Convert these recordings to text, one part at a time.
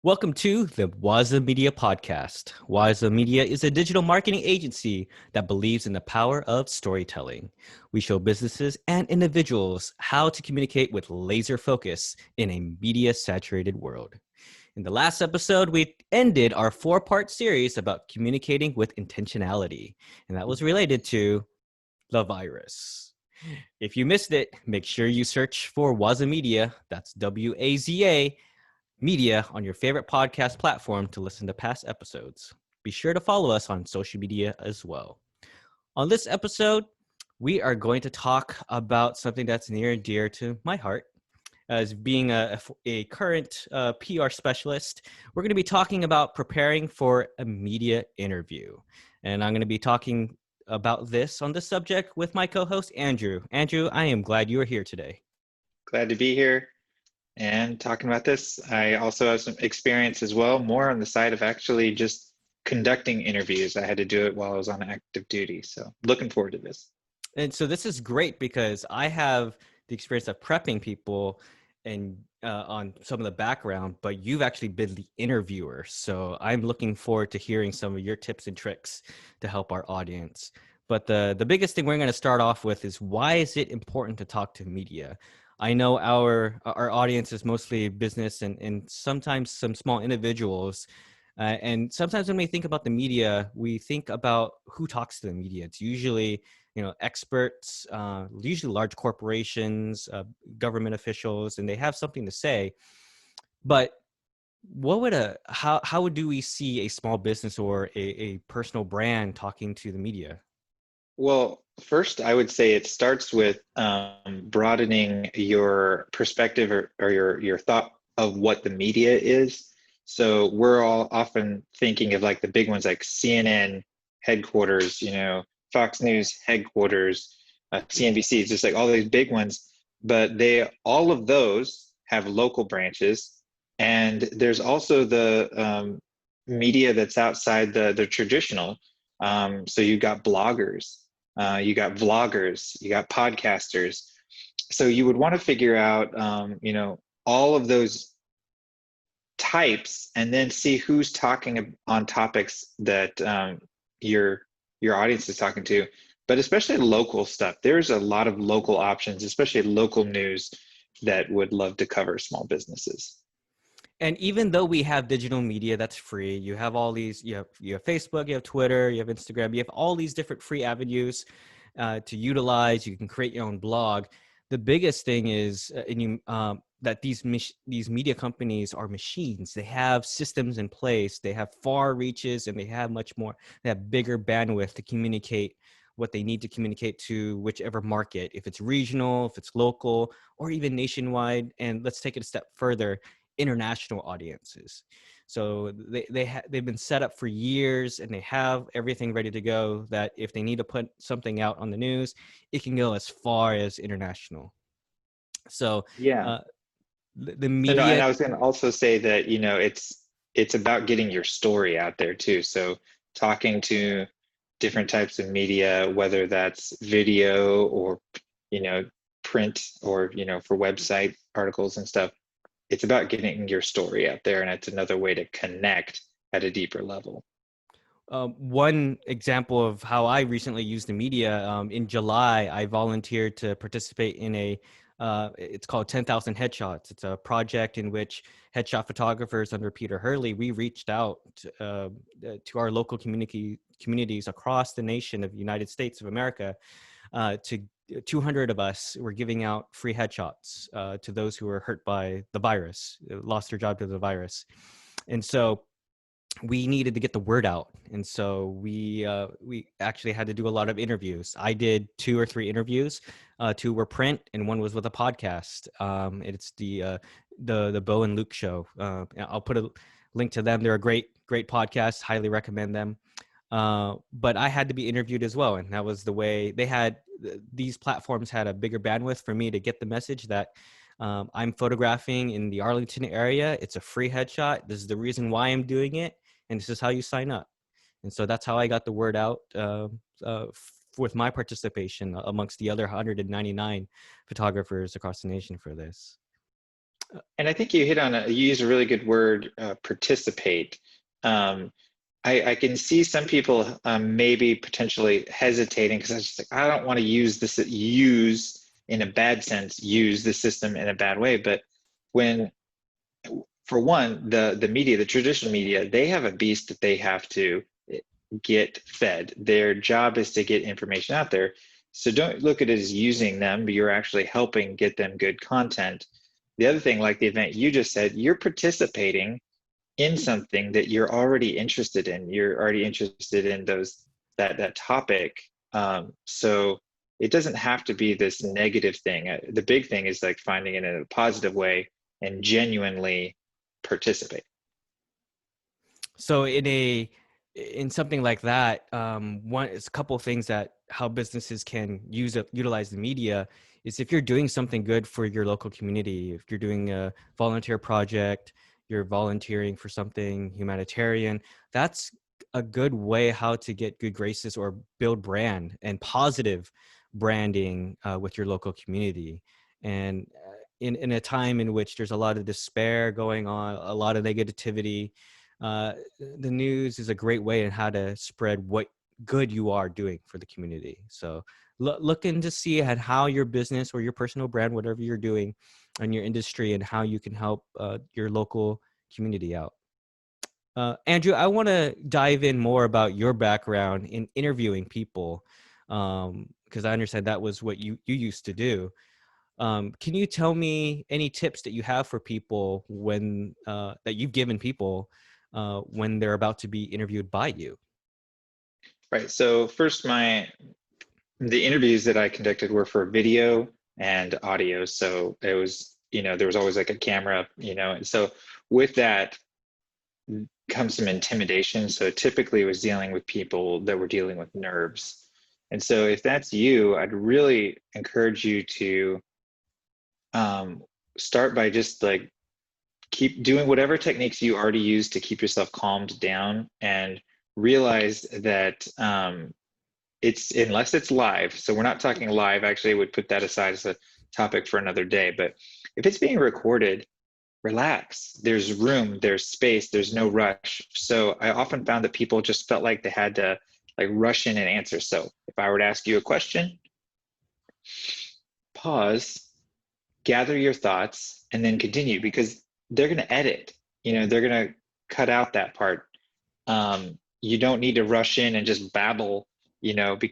Welcome to the WazaMedia Podcast. WazaMedia is a digital marketing agency that believes in the power of storytelling. We show businesses and individuals how to communicate with laser focus in a media-saturated world. In the last episode, we ended our four-part series about communicating with intentionality, and that was related to the virus. If you missed it, make sure you search for WazaMedia, that's WAZA, media on your favorite podcast platform to listen to past episodes. Be sure to follow us on social media as well. On this episode, we are going to talk about something that's near and dear to my heart. As being a current PR specialist, we're going to be talking about preparing for a media interview. And I'm going to be talking about this on this subject with my co-host, Andrew. Andrew, I am glad you are here today. Glad to be here and talking about this. I also have some experience as well, more on the side of actually just conducting interviews. I had to do it while I was on active duty. So looking forward to this. And so this is great because I have the experience of prepping people and on some of the background, but you've actually been the interviewer. So I'm looking forward to hearing some of your tips and tricks to help our audience. But the biggest thing we're going to start off with is, why is it important to talk to media? I know our audience is mostly business and sometimes some small individuals. And sometimes when we think about the media, we think about who talks to the media. It's usually, experts, usually large corporations, government officials, and they have something to say. But how do we see a small business or a personal brand talking to the media? Well, first, I would say it starts with broadening your perspective or your thought of what the media is. So we're all often thinking of like the big ones like CNN headquarters, Fox News headquarters, CNBC, it's just like all these big ones, but all of those have local branches. And there's also the media that's outside the traditional. So you got bloggers, you got vloggers, you got podcasters. So you would want to figure out, all of those types, and then see who's talking on topics that your audience is talking to. But especially local stuff, there's a lot of local options, especially local news, that would love to cover small businesses. And even though we have digital media that's free, you have all these, you have Facebook, you have Twitter, you have Instagram, you have all these different free avenues to utilize. You can create your own blog. The biggest thing is that these media companies are machines. They have systems in place. They have far reaches, and they have much more. They have bigger bandwidth to communicate what they need to communicate to whichever market, if it's regional, if it's local, or even nationwide. And let's take it a step further, international audiences. So they've been set up for years, and they have everything ready to go, that if they need to put something out on the news, it can go as far as international. So Yeah. the And media. I was going to also say that, it's about getting your story out there too. So talking to different types of media, whether that's video or, print, or, for website articles and stuff, it's about getting your story out there. And it's another way to connect at a deeper level. One example of how I recently used the media, in July, I volunteered to participate in it's called 10,000 Headshots. It's a project in which headshot photographers under Peter Hurley, we reached out to our local communities across the nation of the United States of America. To 200 of us were giving out free headshots to those who were hurt by the virus, lost their job to the virus. And so we needed to get the word out. And so we actually had to do a lot of interviews. I did 2 or 3 interviews. 2 were print, and 1 was with a podcast. It's the Bo and Luke show. I'll put a link to them. They're a great podcast. Highly recommend them. But I had to be interviewed as well. And that was the way these platforms had a bigger bandwidth for me to get the message that I'm photographing in the Arlington area. It's a free headshot. This is the reason why I'm doing it, and this is how you sign up. And so that's how I got the word out with my participation amongst the other 199 photographers across the nation for this. And I think you hit on you use a really good word, participate. Um, I can see some people maybe potentially hesitating because I was just like, I don't want to use in a bad sense, use the system in a bad way. But when, for one, the media, the traditional media, they have a beast that they have to get fed. Their job is to get information out there. So don't look at it as using them, but you're actually helping get them good content. The other thing, like the event you just said, you're participating in something that you're already interested in. You're already interested in that topic. So it doesn't have to be this negative thing. The big thing is like finding it in a positive way and genuinely participate. So in something like that, one is a couple of things that how businesses can utilize the media is if you're doing something good for your local community, if you're doing a volunteer project, you're volunteering for something humanitarian, that's a good way how to get good graces or build brand and positive branding with your local community. And in a time in which there's a lot of despair going on, a lot of negativity, the news is a great way in how to spread what good you are doing for the community. So looking to see at how your business or your personal brand, whatever you're doing in your industry, and how you can help your local community out. Andrew, I want to dive in more about your background in interviewing people, because I understand that was what you used to do. Can you tell me any tips that you have for people when that you've given people when they're about to be interviewed by you? Right. So first, the interviews that I conducted were for video and audio. So it was, there was always like a camera, and so with that comes some intimidation. So typically it was dealing with people that were dealing with nerves. And so if that's you, I'd really encourage you to start by just like keep doing whatever techniques you already use to keep yourself calmed down, and realize that it's, unless it's live, so we're not talking live, actually I would put that aside as a topic for another day, but if it's being recorded, relax. There's room, there's space, there's no rush. So I often found that people just felt like they had to like rush in and answer. So if I were to ask you a question, pause, gather your thoughts, and then continue, because they're going to edit, they're going to cut out that part. You don't need to rush in and just babble,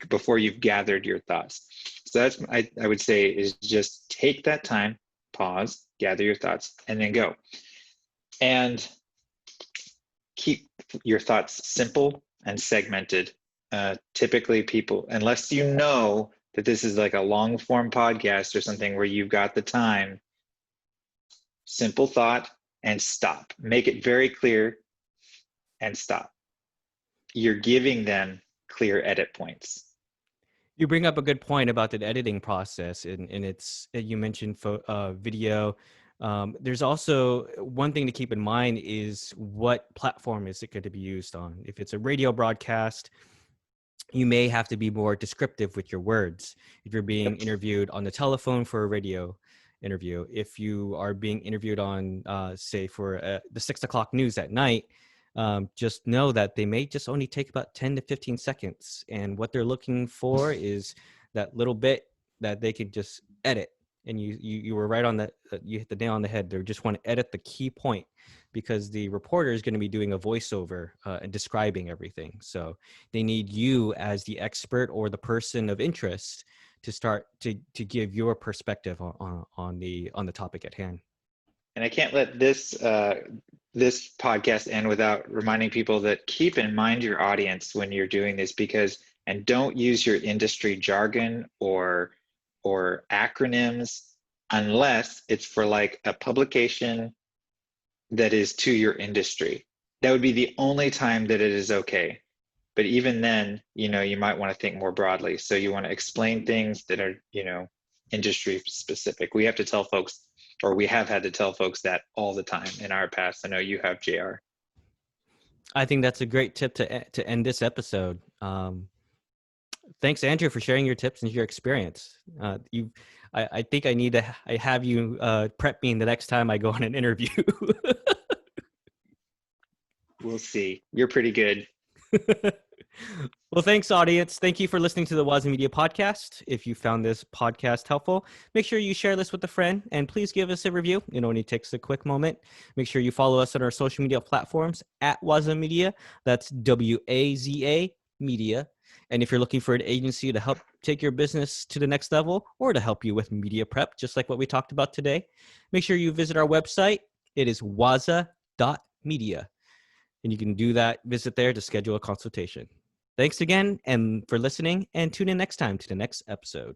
before you've gathered your thoughts. So that's, I would say, is just take that time, pause, gather your thoughts, and then go. And keep your thoughts simple and segmented. Typically people, unless you know that this is like a long form podcast or something where you've got the time, simple thought and stop. Make it very clear and stop. You're giving them clear edit points. You bring up a good point about the editing process, and it's you mentioned video. There's also one thing to keep in mind is what platform is it going to be used on. If it's a radio broadcast, you may have to be more descriptive with your words. If you're being interviewed on the telephone for a radio interview, if you are being interviewed on, say, for the 6 o'clock news at night, just know that they may just only take about 10 to 15 seconds. And what they're looking for is that little bit that they can just edit. And you were right on that. You hit the nail on the head. They just want to edit the key point, because the reporter is going to be doing a voiceover and describing everything. So they need you as the expert or the person of interest to start to give your perspective on the topic at hand. And I can't let this podcast end without reminding people that keep in mind your audience when you're doing this, and don't use your industry jargon or acronyms unless it's for like a publication that is to your industry. That would be the only time that it is okay. But even then, you might want to think more broadly. So you want to explain things that are, industry specific. We have to tell folks, or we have had to tell folks that all the time in our past. I know you have, JR. I think that's a great tip to end this episode. Thanks, Andrew, for sharing your tips and your experience. I think I have you prep me the next time I go on an interview. We'll see. You're pretty good. Well, thanks, audience. Thank you for listening to the WazaMedia Podcast. If you found this podcast helpful, make sure you share this with a friend and please give us a review. It only takes a quick moment. Make sure you follow us on our social media platforms at WazaMedia. That's WAZA Media. And if you're looking for an agency to help take your business to the next level or to help you with media prep, just like what we talked about today, make sure you visit our website. It is waza.media. And you can do that, visit there to schedule a consultation. Thanks again and for listening, and tune in next time to the next episode.